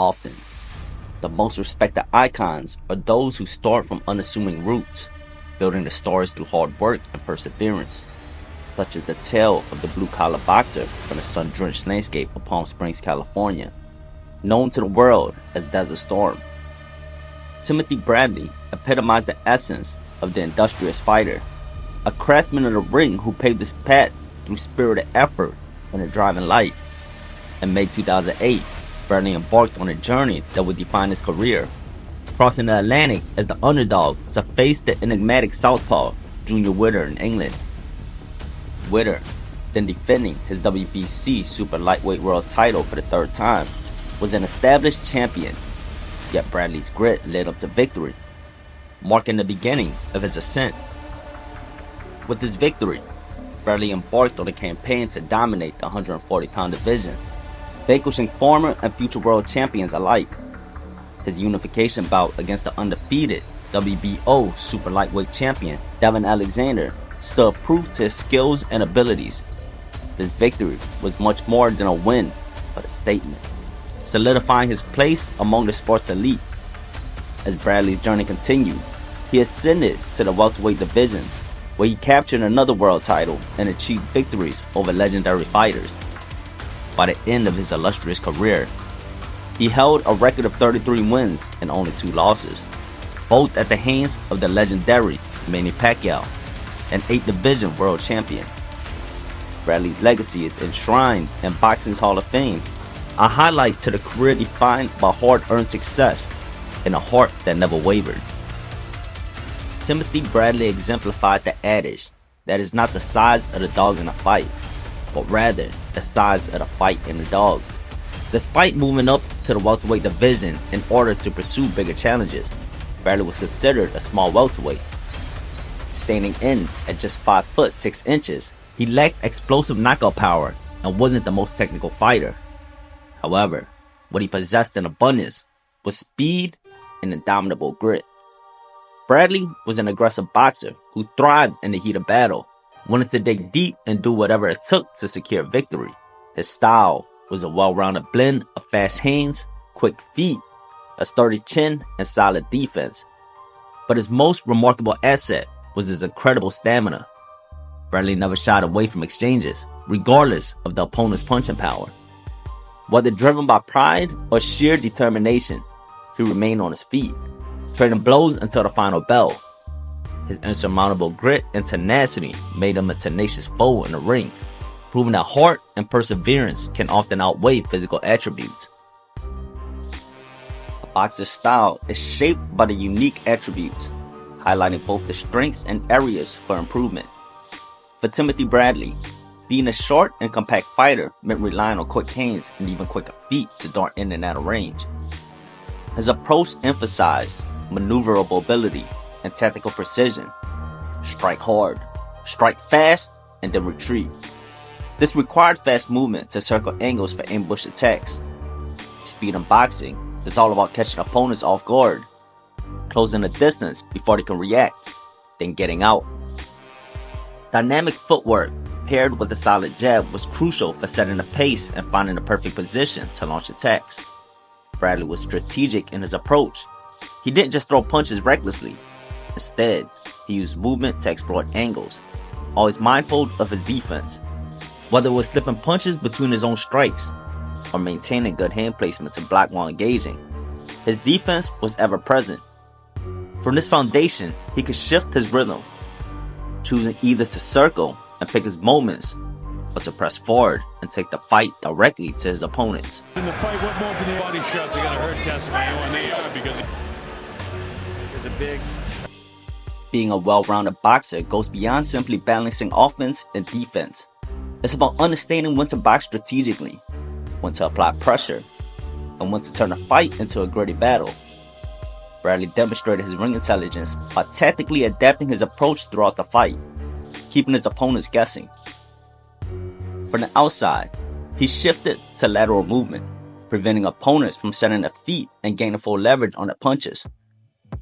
often. The most respected icons are those who start from unassuming roots, building the stars through hard work and perseverance, such as the tale of the blue-collar boxer from the sun-drenched landscape of Palm Springs, California, known to the world as Desert Storm. Timothy Bradley epitomized the essence of the illustrious fighter, a craftsman of the ring who paved his path through spirited effort and a driving light. In May 2008, Bradley embarked on a journey that would define his career, crossing the Atlantic as the underdog to face the enigmatic southpaw Junior Witter in England. Witter, then defending his WBC super lightweight world title for the third time, was an established champion, yet Bradley's grit led him to victory, marking the beginning of his ascent. With this victory, Bradley embarked on a campaign to dominate the 140-pound division, vanquishing former and future world champions alike. His unification bout against the undefeated WBO super lightweight champion Devin Alexander stood proof to his skills and abilities. This victory was much more than a win, but a statement, solidifying his place among the sport's elite. As Bradley's journey continued, he ascended to the welterweight division, where he captured another world title and achieved victories over legendary fighters. By the end of his illustrious career, he held a record of 33 wins and only 2 losses, both at the hands of the legendary Manny Pacquiao, an 8th division world champion. Bradley's legacy is enshrined in boxing's Hall of Fame, a highlight to the career defined by hard-earned success and a heart that never wavered. Timothy Bradley exemplified the adage that it's not the size of the dog in a fight, but rather the size of the fight in the dog. Despite moving up to the welterweight division in order to pursue bigger challenges, Bradley was considered a small welterweight. Standing in at just 5 foot 6 inches, he lacked explosive knockout power and wasn't the most technical fighter. However, what he possessed in abundance was speed and indomitable grit. Bradley was an aggressive boxer who thrived in the heat of battle, wanted to dig deep and do whatever it took to secure victory. His style was a well-rounded blend of fast hands, quick feet, a sturdy chin, and solid defense. But his most remarkable asset was his incredible stamina. Bradley never shied away from exchanges, regardless of the opponent's punching power. Whether driven by pride or sheer determination, he remained on his feet, trading blows until the final bell. His insurmountable grit and tenacity made him a tenacious foe in the ring, proving that heart and perseverance can often outweigh physical attributes. A boxer's style is shaped by the unique attributes, highlighting both the strengths and areas for improvement. For Timothy Bradley, being a short and compact fighter meant relying on quick hands and even quicker feet to dart in and out of range. His approach emphasized maneuverable ability and tactical precision. Strike hard, strike fast, and then retreat. This required fast movement to circle angles for ambush attacks. Speed in boxing is all about catching opponents off guard, closing the distance before they can react, then getting out. Dynamic footwork paired with a solid jab was crucial for setting the pace and finding the perfect position to launch attacks. Bradley was strategic in his approach. He didn't just throw punches recklessly. Instead, he used movement to exploit angles, always mindful of his defense. Whether it was slipping punches between his own strikes or maintaining good hand placement to block while engaging, his defense was ever present. From this foundation, he could shift his rhythm, choosing either to circle and pick his moments, or to press forward and take the fight directly to his opponents. In the fight, what more than the body shots are going to hurt Casemiro, and they are, because he's a big... Being a well-rounded boxer goes beyond simply balancing offense and defense. It's about understanding when to box strategically, when to apply pressure, and when to turn a fight into a gritty battle. Bradley demonstrated his ring intelligence by tactically adapting his approach throughout the fight, keeping his opponents guessing. From the outside, he shifted to lateral movement, preventing opponents from setting their feet and gaining full leverage on their punches.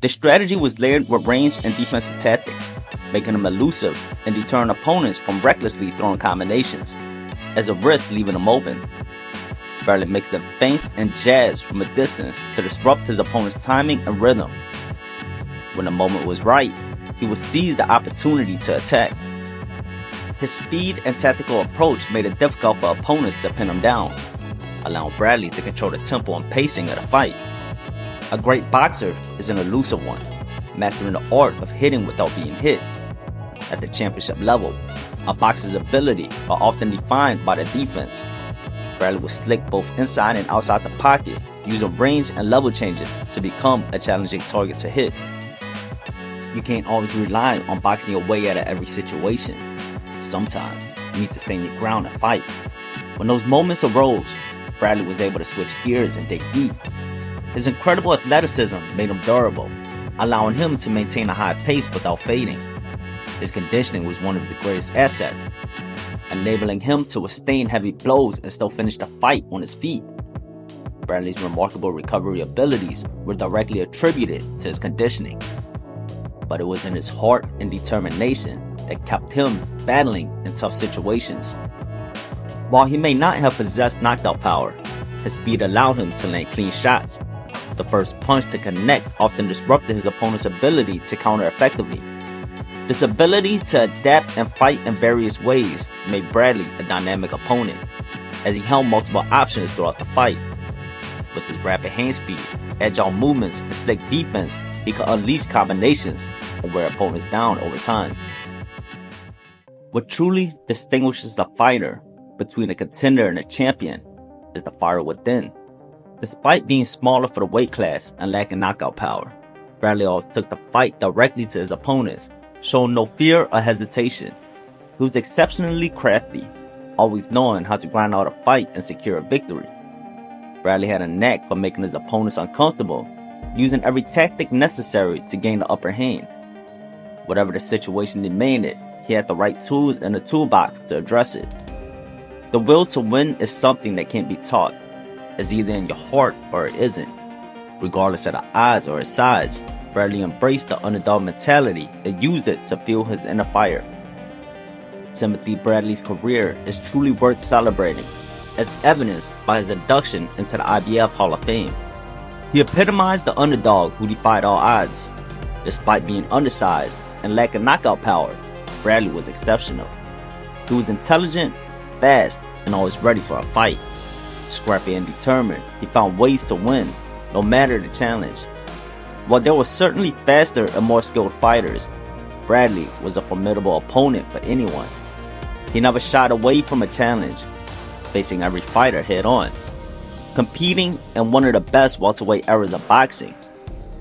The strategy was layered with range and defensive tactics, making him elusive and deterring opponents from recklessly throwing combinations, as a risk leaving them open. Bradley mixed the feints and jabs from a distance to disrupt his opponent's timing and rhythm. When the moment was right, he would seize the opportunity to attack. His speed and tactical approach made it difficult for opponents to pin him down, allowing Bradley to control the tempo and pacing of the fight. A great boxer is an elusive one, mastering the art of hitting without being hit. At the championship level, a boxer's ability are often defined by the defense. Bradley was slick both inside and outside the pocket, using range and level changes to become a challenging target to hit. You can't always rely on boxing your way out of every situation. Sometimes, you need to stand your ground and fight. When those moments arose, Bradley was able to switch gears and dig deep. His incredible athleticism made him durable, allowing him to maintain a high pace without fading. His conditioning was one of the greatest assets, enabling him to withstand heavy blows and still finish the fight on his feet. Bradley's remarkable recovery abilities were directly attributed to his conditioning, but it was in his heart and determination that kept him battling in tough situations. While he may not have possessed knockout power, his speed allowed him to land clean shots. The first punch to connect often disrupted his opponent's ability to counter effectively. This ability to adapt and fight in various ways made Bradley a dynamic opponent, as he held multiple options throughout the fight. With his rapid hand speed, agile movements, and slick defense, he could unleash combinations and wear opponents down over time. What truly distinguishes a fighter between a contender and a champion is the fire within. Despite being smaller for the weight class and lacking knockout power, Bradley always took the fight directly to his opponents, showing no fear or hesitation. He was exceptionally crafty, always knowing how to grind out a fight and secure a victory. Bradley had a knack for making his opponents uncomfortable, using every tactic necessary to gain the upper hand. Whatever the situation demanded, he had the right tools in the toolbox to address it. The will to win is something that can't be taught. It's either in your heart or it isn't. Regardless of the odds or his size, Bradley embraced the underdog mentality and used it to fuel his inner fire. Timothy Bradley's career is truly worth celebrating, as evidenced by his induction into the IBF Hall of Fame. He epitomized the underdog who defied all odds. Despite being undersized and lacking knockout power, Bradley was exceptional. He was intelligent, fast, and always ready for a fight. Scrappy and determined, he found ways to win, no matter the challenge. While there were certainly faster and more skilled fighters, Bradley was a formidable opponent for anyone. He never shied away from a challenge, facing every fighter head-on. Competing in one of the best welterweight eras of boxing,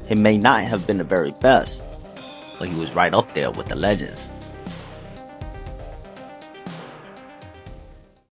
he may not have been the very best, but he was right up there with the legends.